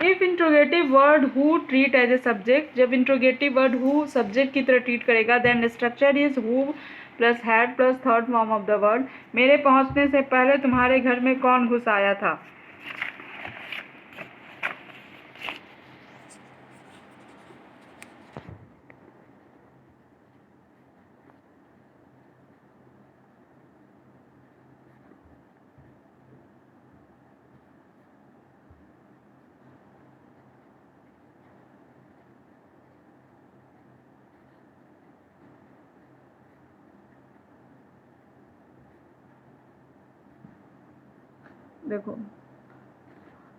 If interrogative word who treat as a subject, जब interrogative word who subject की तरह treat करेगा, then structure is who plus had plus third form of the word. मेरे पहुंचने से पहले तुम्हारे घर में कौन घुस आया था। देखो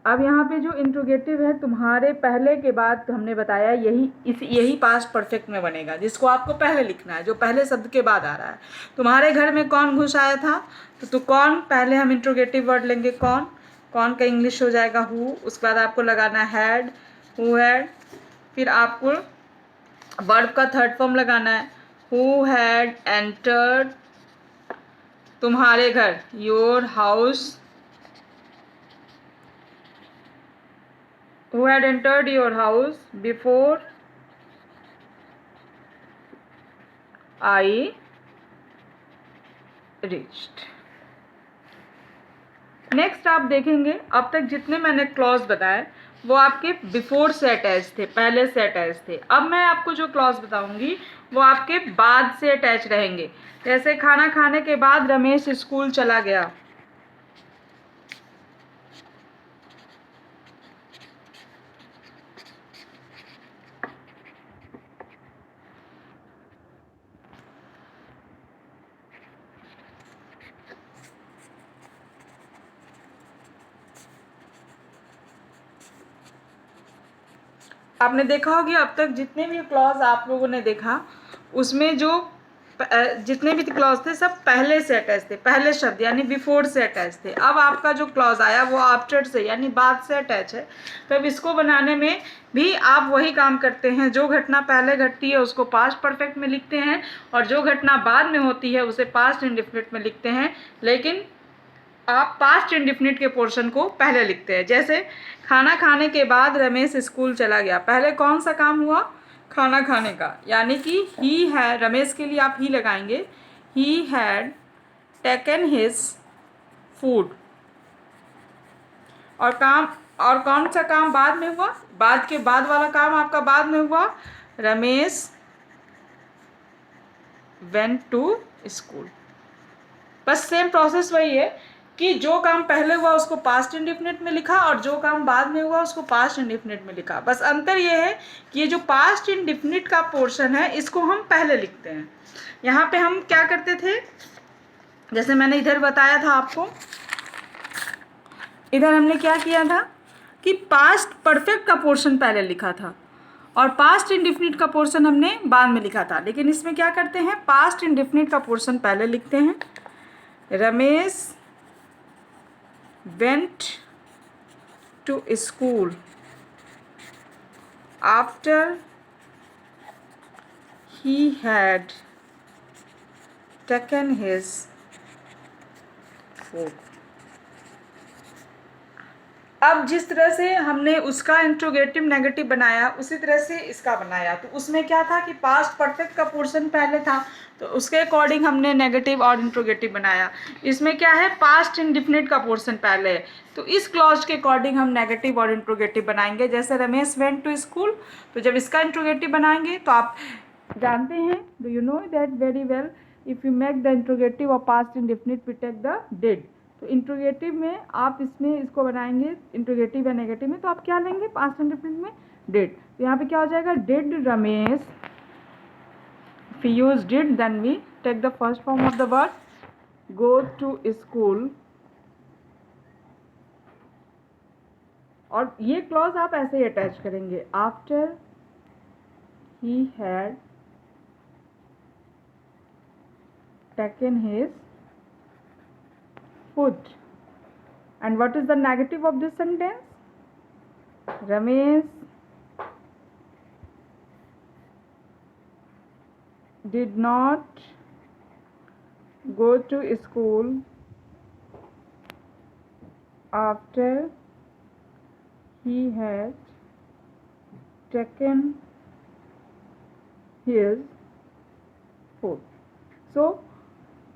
अब यहाँ पे जो इंट्रोगेटिव है तुम्हारे पहले के बाद हमने बताया यही पास्ट परफेक्ट में बनेगा, जिसको आपको पहले लिखना है, जो पहले शब्द के बाद आ रहा है। तुम्हारे घर में कौन घुस आया था, तो कौन पहले हम इंट्रोगेटिव वर्ड लेंगे, कौन का इंग्लिश हो जाएगा हु, उसके बाद आपको लगाना हैड, हु हैड, फिर आपको वर्ब का थर्ड फॉर्म लगाना है, हु हैड एंटर्ड तुम्हारे घर, your house, who had entered your house before I reached। Next आप देखेंगे अब तक जितने मैंने क्लॉज बताए वो आपके बिफोर से अटैच थे, पहले से अटैच थे। अब मैं आपको जो क्लॉज बताऊंगी वो आपके बाद से अटैच रहेंगे। जैसे खाना खाने के बाद रमेश स्कूल चला गया, आपने देखा होगा अब तक जितने भी क्लॉज आप लोगों ने देखा उसमें जो जितने भी क्लॉज थे सब पहले से अटैच थे, पहले शब्द यानी बिफोर से अटैच थे। अब आपका जो क्लॉज आया वो आफ्टर से यानी बाद से अटैच है। तो अब इसको बनाने में भी आप वही काम करते हैं, जो घटना पहले घटती है उसको पास्ट परफेक्ट में लिखते हैं और जो घटना बाद में होती है उसे पास्ट इंडेफिनिट में लिखते हैं, लेकिन आप पास्ट इंडेफिनिट के पोर्शन को पहले लिखते हैं। जैसे खाना खाने के बाद रमेश स्कूल चला गया, पहले कौन सा काम हुआ, खाना खाने का, यानी कि ही है, रमेश के लिए आप ही लगाएंगे, he had taken his food. और कौन सा काम बाद में हुआ, बाद के बाद वाला काम आपका बाद में हुआ, रमेश वेंट टू स्कूल। बस सेम प्रोसेस वही है कि जो काम पहले हुआ उसको पास्ट इंडेफिनिट में लिखा और जो काम बाद में हुआ उसको पास्ट इंडेफिनिट में लिखा। बस अंतर ये है कि ये जो पास्ट इंडेफिनिट का पोर्शन है इसको हम पहले लिखते हैं। यहाँ पे हम क्या करते थे, जैसे मैंने इधर बताया था आपको, इधर हमने क्या किया था कि पास्ट परफेक्ट का पोर्शन पहले लिखा था और पास्ट इंडेफिनिट का पोर्शन हमने बाद में लिखा था। लेकिन इसमें क्या करते हैं, पास्ट इंडेफिनिट का पोर्शन पहले लिखते हैं, Ramesh went to school after he had taken his food। अब जिस तरह से हमने उसका इंट्रोगेटिव नेगेटिव बनाया उसी तरह से इसका बनाया। तो उसमें क्या था कि पास्ट परफेक्ट का पोर्शन पहले था तो उसके अकॉर्डिंग हमने नेगेटिव और इंट्रोगेटिव बनाया। इसमें क्या है, पास्ट इंडेफिनिट का पोर्शन पहले है तो इस क्लॉज के अकॉर्डिंग हम नेगेटिव और इंट्रोगेटिव बनाएंगे। जैसे रमेश वेंट टू स्कूल, तो जब इसका इंट्रोगेटिव बनाएंगे तो आप जानते हैं, do you know that very well, if you make the interrogative और past indefinite we take the did. तो इंट्रोगेटिव में आप इसमें इसको बनाएंगे इंट्रोगेटिव या नेगेटिव में, तो आप क्या लेंगे पास्ट इंडेफिनिट में डिड। तो यहाँ पे क्या हो जाएगा, did Ramesh, if we use did then we take the first form of the word, go to school। और ये क्लॉज आप ऐसे ही अटैच करेंगे, after he had taken his food। and what is the negative of this sentence, Ramesh did not go to school after he has taken his food. So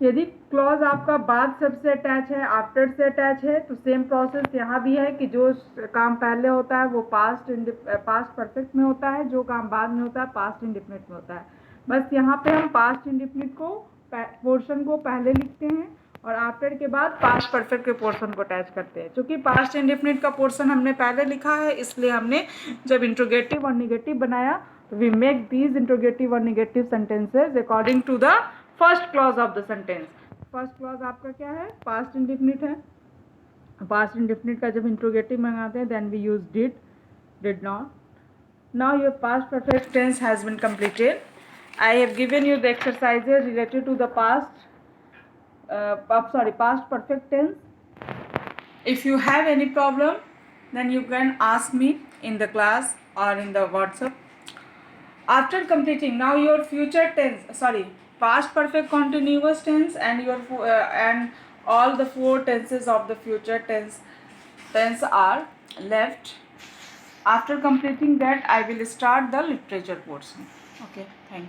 यदि clause आपका बाद सबसे attach है, after से attach है, तो same process यहाँ भी है कि जो काम पहले होता है वो पास्ट परफेक्ट में होता है, जो काम बाद में होता है पास्ट इंडिफिनिट में होता है। बस यहाँ पे हम पास्ट इंडिफिनिट को पोर्शन को पहले लिखते हैं और आफ्टर के बाद पास्ट परफेक्ट के पोर्शन को अटैच करते हैं। क्योंकि पास्ट इंडिफिनिट का पोर्शन हमने पहले लिखा है, इसलिए हमने जब इंट्रोगेटिव और निगेटिव बनाया तो वी मेक दीज इंट्रोगेटिव और negative sentences according to the first clause of the sentence. First clause आपका क्या है? पास्ट इंडिफिनिट है। पास्ट इंडिफिनिट का जब इंट्रोगेटिव मंगाते हैं then we use did not. Now your past perfect tense has been completed. I have given you the exercises related to the past perfect tense. If you have any problem, then you can ask me in the class or in the WhatsApp. After completing, now your future tense, past perfect continuous tense and and all the 4 tenses of the future tense are left. After completing that, I will start the literature portion. Okay, thank you.